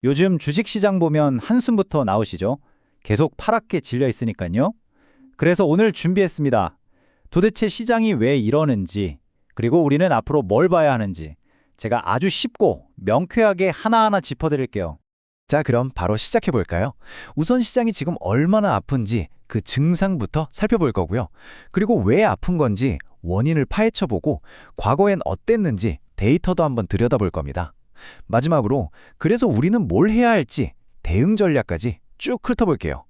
요즘 주식시장 보면 한숨부터 나오시죠? 계속 파랗게 질려 있으니까요. 그래서 오늘 준비했습니다. 도대체 시장이 왜 이러는지, 그리고 우리는 앞으로 뭘 봐야 하는지 제가 아주 쉽고 명쾌하게 하나하나 짚어드릴게요. 자, 그럼 바로 시작해 볼까요? 우선 시장이 지금 얼마나 아픈지 그 증상부터 살펴볼 거고요. 그리고 왜 아픈 건지 원인을 파헤쳐 보고 과거엔 어땠는지 데이터도 한번 들여다볼 겁니다. 마지막으로 그래서 우리는 뭘 해야 할지 대응 전략까지 쭉 훑어볼게요.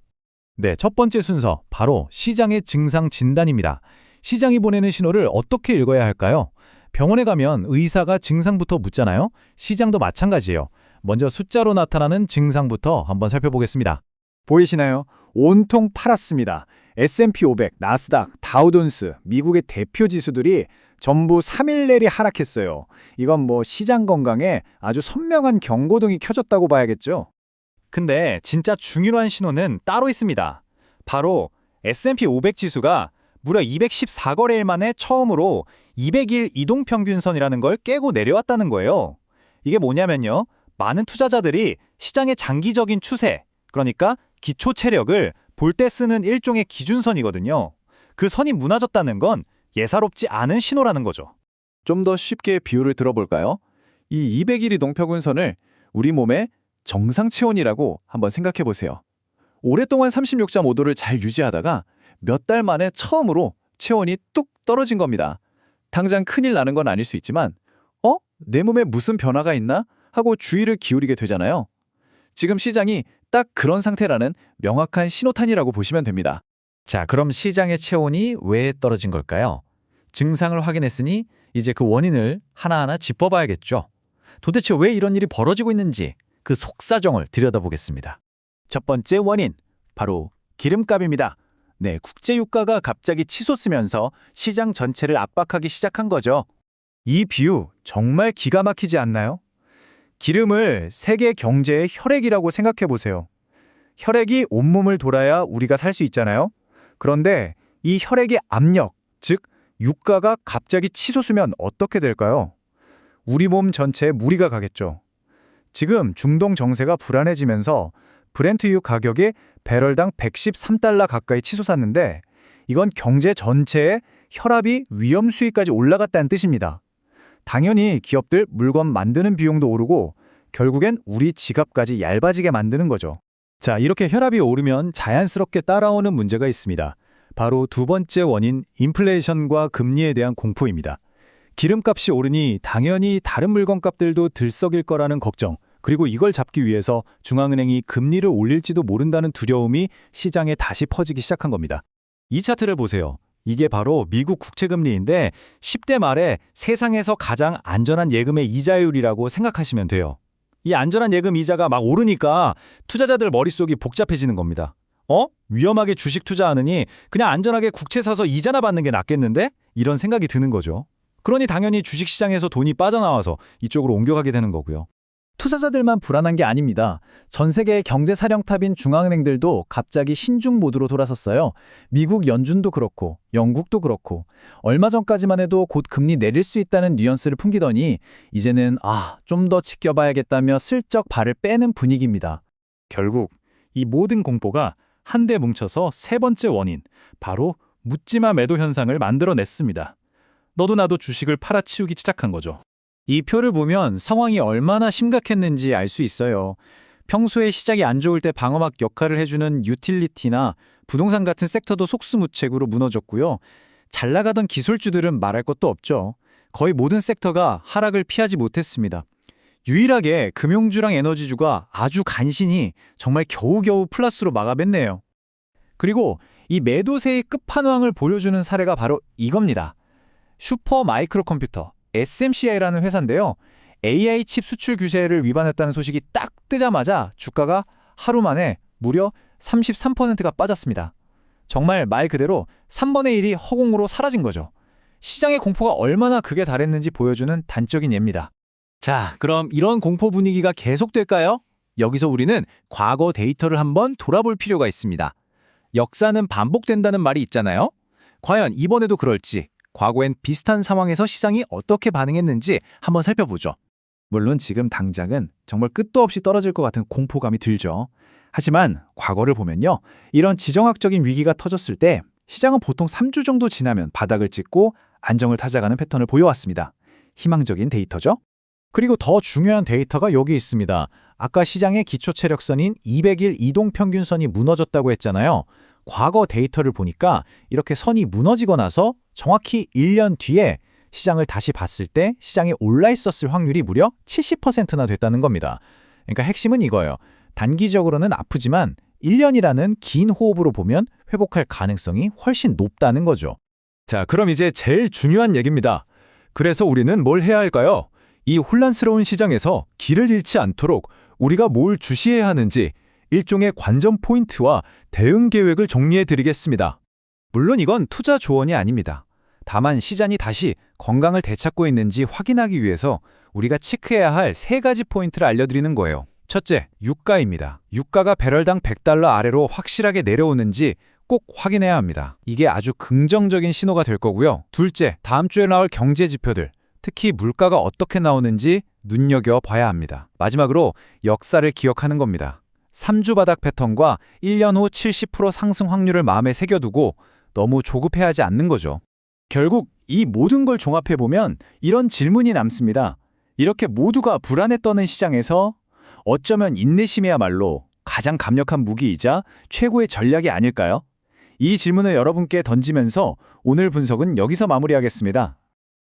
네, 첫 번째 순서, 바로 시장의 증상 진단입니다. 시장이 보내는 신호를 어떻게 읽어야 할까요? 병원에 가면 의사가 증상부터 묻잖아요. 시장도 마찬가지예요. 먼저 숫자로 나타나는 증상부터 한번 살펴보겠습니다. 보이시나요? 온통 팔았습니다. S&P 500, 나스닥, 다우존스, 미국의 대표 지수들이 전부 3일 내리 하락했어요. 이건 시장 건강에 아주 선명한 경고등이 켜졌다고 봐야겠죠? 근데 진짜 중요한 신호는 따로 있습니다. 바로 S&P 500 지수가 무려 214거래일 만에 처음으로 200일 이동평균선이라는 걸 깨고 내려왔다는 거예요. 이게 뭐냐면요. 많은 투자자들이 시장의 장기적인 추세, 그러니까 기초 체력을 볼 때 쓰는 일종의 기준선이거든요. 그 선이 무너졌다는 건 예사롭지 않은 신호라는 거죠. 좀 더 쉽게 비유를 들어볼까요? 이 200일 이동평균선을 우리 몸의 정상 체온이라고 한번 생각해 보세요. 오랫동안 36.5도를 잘 유지하다가 몇 달 만에 처음으로 체온이 뚝 떨어진 겁니다. 당장 큰일 나는 건 아닐 수 있지만 내 몸에 무슨 변화가 있나? 하고 주의를 기울이게 되잖아요. 지금 시장이 딱 그런 상태라는 명확한 신호탄이라고 보시면 됩니다. 자, 그럼 시장의 체온이 왜 떨어진 걸까요? 증상을 확인했으니 이제 그 원인을 하나하나 짚어봐야겠죠. 도대체 왜 이런 일이 벌어지고 있는지 그 속사정을 들여다보겠습니다. 첫 번째 원인, 바로 기름값입니다. 네, 국제유가가 갑자기 치솟으면서 시장 전체를 압박하기 시작한 거죠. 이 비유 정말 기가 막히지 않나요? 기름을 세계 경제의 혈액이라고 생각해 보세요. 혈액이 온몸을 돌아야 우리가 살 수 있잖아요. 그런데 이 혈액의 압력, 즉 유가가 갑자기 치솟으면 어떻게 될까요? 우리 몸 전체에 무리가 가겠죠. 지금 중동 정세가 불안해지면서 브렌트유 가격이 배럴당 113달러 가까이 치솟았는데 이건 경제 전체에 혈압이 위험 수위까지 올라갔다는 뜻입니다. 당연히 기업들 물건 만드는 비용도 오르고 결국엔 우리 지갑까지 얇아지게 만드는 거죠. 자, 이렇게 혈압이 오르면 자연스럽게 따라오는 문제가 있습니다. 바로 두 번째 원인, 인플레이션과 금리에 대한 공포입니다. 기름값이 오르니 당연히 다른 물건값들도 들썩일 거라는 걱정, 그리고 이걸 잡기 위해서 중앙은행이 금리를 올릴지도 모른다는 두려움이 시장에 다시 퍼지기 시작한 겁니다. 이 차트를 보세요. 이게 바로 미국 국채금리인데 쉽게 말해 세상에서 가장 안전한 예금의 이자율이라고 생각하시면 돼요. 이 안전한 예금 이자가 막 오르니까 투자자들 머릿속이 복잡해지는 겁니다. 위험하게 주식 투자하느니 그냥 안전하게 국채 사서 이자나 받는 게 낫겠는데? 이런 생각이 드는 거죠. 그러니 당연히 주식시장에서 돈이 빠져나와서 이쪽으로 옮겨가게 되는 거고요. 투자자들만 불안한 게 아닙니다. 전 세계의 경제 사령탑인 중앙은행들도 갑자기 신중 모드로 돌아섰어요. 미국 연준도 그렇고 영국도 그렇고 얼마 전까지만 해도 곧 금리 내릴 수 있다는 뉘앙스를 풍기더니 이제는 좀 더 지켜봐야겠다며 슬쩍 발을 빼는 분위기입니다. 결국 이 모든 공포가 한데 뭉쳐서 세 번째 원인, 바로 묻지마 매도 현상을 만들어냈습니다. 너도 나도 주식을 팔아치우기 시작한 거죠. 이 표를 보면 상황이 얼마나 심각했는지 알 수 있어요. 평소에 시작이 안 좋을 때 방어막 역할을 해주는 유틸리티나 부동산 같은 섹터도 속수무책으로 무너졌고요. 잘 나가던 기술주들은 말할 것도 없죠. 거의 모든 섹터가 하락을 피하지 못했습니다. 유일하게 금융주랑 에너지주가 아주 간신히 정말 겨우겨우 플러스로 막아냈네요. 그리고 이 매도세의 끝판왕을 보여주는 사례가 바로 이겁니다. 슈퍼 마이크로 컴퓨터 SMCI라는 회사인데요. AI 칩 수출 규제를 위반했다는 소식이 딱 뜨자마자 주가가 하루 만에 무려 33%가 빠졌습니다. 정말 말 그대로 3분의 1이 허공으로 사라진 거죠. 시장의 공포가 얼마나 극에 달했는지 보여주는 단적인 예입니다. 자, 그럼 이런 공포 분위기가 계속될까요? 여기서 우리는 과거 데이터를 한번 돌아볼 필요가 있습니다. 역사는 반복된다는 말이 있잖아요. 과연 이번에도 그럴지, 과거엔 비슷한 상황에서 시장이 어떻게 반응했는지 한번 살펴보죠. 물론 지금 당장은 정말 끝도 없이 떨어질 것 같은 공포감이 들죠. 하지만 과거를 보면요. 이런 지정학적인 위기가 터졌을 때 시장은 보통 3주 정도 지나면 바닥을 찍고 안정을 찾아가는 패턴을 보여왔습니다. 희망적인 데이터죠? 그리고 더 중요한 데이터가 여기 있습니다. 아까 시장의 기초 체력선인 200일 이동평균선이 무너졌다고 했잖아요. 과거 데이터를 보니까 이렇게 선이 무너지고 나서 정확히 1년 뒤에 시장을 다시 봤을 때 시장에 올라 있었을 확률이 무려 70%나 됐다는 겁니다. 그러니까 핵심은 이거예요. 단기적으로는 아프지만 1년이라는 긴 호흡으로 보면 회복할 가능성이 훨씬 높다는 거죠. 자, 그럼 이제 제일 중요한 얘기입니다. 그래서 우리는 뭘 해야 할까요? 이 혼란스러운 시장에서 길을 잃지 않도록 우리가 뭘 주시해야 하는지 일종의 관전 포인트와 대응 계획을 정리해 드리겠습니다. 물론 이건 투자 조언이 아닙니다. 다만 시장이 다시 건강을 되찾고 있는지 확인하기 위해서 우리가 체크해야 할 3가지 포인트를 알려드리는 거예요. 첫째, 유가입니다. 유가가 배럴당 $100 아래로 확실하게 내려오는지 꼭 확인해야 합니다. 이게 아주 긍정적인 신호가 될 거고요. 둘째, 다음 주에 나올 경제 지표들, 특히 물가가 어떻게 나오는지 눈여겨봐야 합니다. 마지막으로 역사를 기억하는 겁니다. 3주 바닥 패턴과 1년 후 70% 상승 확률을 마음에 새겨두고 너무 조급해하지 않는 거죠. 결국 이 모든 걸 종합해보면 이런 질문이 남습니다. 이렇게 모두가 불안에 떠는 시장에서 어쩌면 인내심이야말로 가장 강력한 무기이자 최고의 전략이 아닐까요? 이 질문을 여러분께 던지면서 오늘 분석은 여기서 마무리하겠습니다.